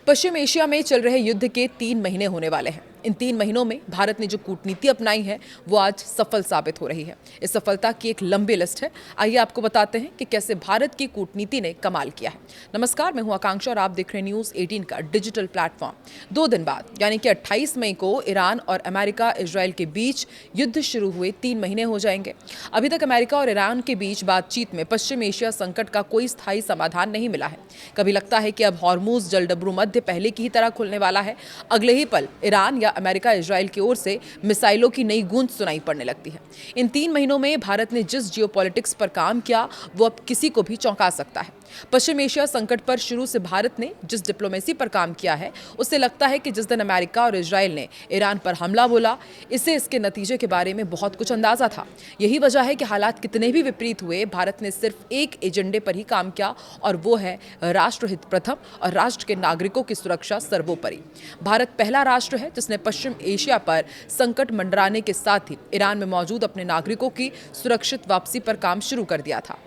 पश्चिम Asia में चल रहे युद्ध के 3 महीने होने वाले हैं। इन 3 महीनों में भारत ने जो कूटनीति अपनाई है वो आज सफल साबित हो रही है। इस सफलता की एक लंबी लिस्ट है। आइए आपको बताते हैं कि कैसे भारत की कूटनीति ने कमाल किया है। नमस्कार, मैं हूं आकांक्षा और आप देख रहे हैं न्यूज़ 18 का डिजिटल प्लेटफॉर्म। 2 दिन बाद यानी कि 28 मई को ईरान और अमेरिका इजरायल के बीच युद्ध शुरू हुए 3 महीने हो जाएंगे। अभी तक अमेरिका और ईरान के बीच बातचीत में पश्चिम एशिया संकट का कोई स्थायी समाधान नहीं मिला है। कभी लगता है कि अब हॉर्मूज जलडबरू मध्य पहले की ही तरह खुलने वाला है, अगले ही पल ईरान या अमेरिका इजरायल की ओर से मिसाइलों की नई गूंज सुनाई पड़ने लगती है। इन 3 महीनों में भारत ने जिस जियोपॉलिटिक्स पर काम किया वो अब किसी को भी चौंका सकता है। पश्चिम एशिया संकट पर शुरू से भारत ने जिस डिप्लोमेसी पर काम किया है उससे लगता है कि जिस दिन अमेरिका और इजरायल ने ईरान पर हमला बोला, इससे इसके नतीजे के बारे में बहुत कुछ अंदाजा था। यही वजह है कि हालात कितने भी विपरीत हुए, भारत ने सिर्फ एक एजेंडे पर ही काम किया और वो है राष्ट्रहित प्रथम और राष्ट्र के नागरिकों की सुरक्षा सर्वोपरि। भारत पहला राष्ट्र है जिसने पश्चिम एशिया पर संकट मंडराने के साथ ही ईरान में मौजूद अपने नागरिकों की सुरक्षित वापसी पर काम शुरू कर दिया था।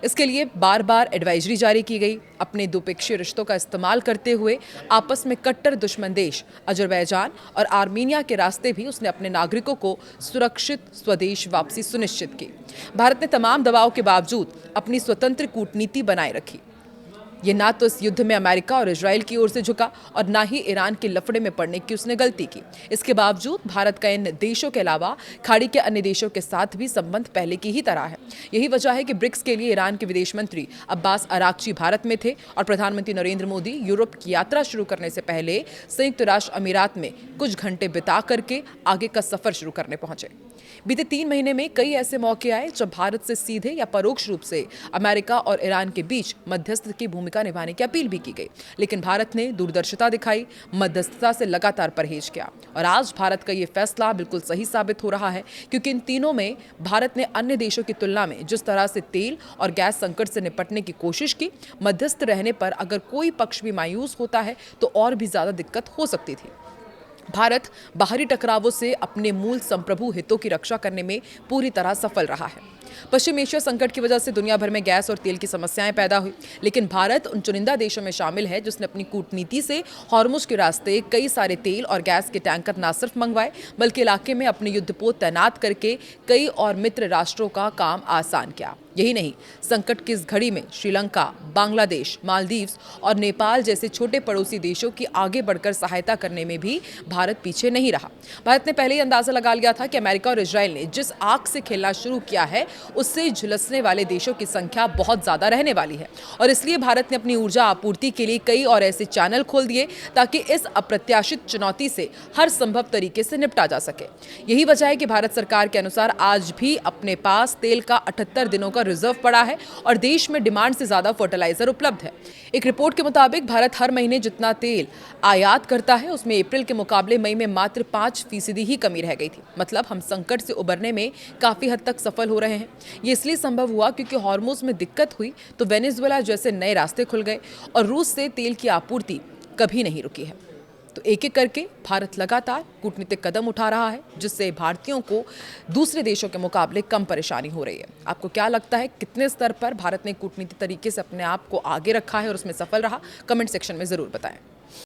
इसके लिए बार बार एडवाइजरी जारी की गई। अपने द्विपक्षीय रिश्तों का इस्तेमाल करते हुए आपस में कट्टर दुश्मन देश अजरबैजान और आर्मीनिया के रास्ते भी उसने अपने नागरिकों को सुरक्षित स्वदेश वापसी सुनिश्चित की। भारत ने तमाम दबाव के बावजूद अपनी स्वतंत्र कूटनीति बनाए रखी। ये ना तो इस युद्ध में अमेरिका और इजरायल की ओर से झुका और ना ही ईरान के लफड़े में पड़ने की उसने गलती की। इसके बावजूद भारत का इन देशों के अलावा खाड़ी के अन्य देशों के साथ भी संबंध पहले की ही तरह है। यही वजह है कि ब्रिक्स के लिए ईरान के विदेश मंत्री अब्बास अराक्ची भारत में थे और प्रधानमंत्री नरेंद्र मोदी यूरोप की यात्रा शुरू करने से पहले संयुक्त राष्ट्र अमीरात में कुछ घंटे बिता करके आगे का सफर शुरू करने पहुंचे। बीते 3 महीने में कई ऐसे मौके आए जब भारत से सीधे या परोक्ष रूप से अमेरिका और ईरान के बीच मध्यस्थ की भूमिका निभाने की अपील भी की गई, लेकिन भारत ने दूरदर्शिता दिखाई, मध्यस्थता से लगातार परहेज किया और आज भारत का ये फैसला बिल्कुल सही साबित हो रहा है, क्योंकि इन तीनों में भारत ने अन्य देशों की तुलना में जिस तरह से तेल और गैस संकट से निपटने की कोशिश की, मध्यस्थ रहने पर अगर कोई पक्ष भी मायूस होता है तो और भी ज्यादा दिक्कत हो सकती थी। भारत बाहरी टकरावों से अपने मूल संप्रभु हितों की रक्षा करने में पूरी तरह सफल रहा है। पश्चिम एशिया संकट की वजह से दुनिया भर में गैस और तेल की समस्याएं पैदा हुई, लेकिन भारत उन चुनिंदा देशों में शामिल है जिसने अपनी कूटनीति से हॉर्मुज के रास्ते कई सारे तेल और गैस के टैंकर न सिर्फ मंगवाए बल्कि इलाके में अपने युद्धपोत तैनात करके कई और मित्र राष्ट्रों का काम आसान किया। यही नहीं, संकट की इस घड़ी में श्रीलंका, बांग्लादेश, मालदीव्स और नेपाल जैसे छोटे पड़ोसी देशों की आगे बढ़कर सहायता करने में भी भारत पीछे नहीं रहा। भारत ने पहले ही अंदाजा लगा लिया था कि अमेरिका और इजरायल ने जिस आग से खेलना शुरू किया है उससे झुलसने वाले देशों की संख्या बहुत ज्यादा रहने वाली है और इसलिए भारत ने अपनी ऊर्जा आपूर्ति के लिए कई और ऐसे चैनल खोल दिए ताकि इस अप्रत्याशित चुनौती से हर संभव तरीके से निपटा जा सके। यही वजह है कि भारत सरकार के अनुसार आज भी अपने पास तेल का 78 दिनों का रिजर्व पड़ा है और देश में डिमांड से ज्यादा फर्टिलाइजर उपलब्ध है। एक रिपोर्ट के मुताबिक भारत हर महीने जितना तेल आयात करता है उसमें अप्रैल के मुकाबले मई में मात्र 5% ही कमी रह गई थी। मतलब हम संकट से उबरने में काफी हद तक सफल हो रहे हैं। ये इसलिए संभव हुआ क्योंकि हॉर्मुज में दिक्कत हुई तो वेनेजुएला जैसे नए रास्ते खुल गए और रूस से तेल की आपूर्ति कभी नहीं रुकी है। तो एक एक करके भारत लगातार कूटनीतिक कदम उठा रहा है जिससे भारतीयों को दूसरे देशों के मुकाबले कम परेशानी हो रही है। आपको क्या लगता है, कितने स्तर पर भारत ने कूटनीतिक तरीके से अपने आप को आगे रखा है और उसमें सफल रहा? कमेंट सेक्शन में जरूर बताएं।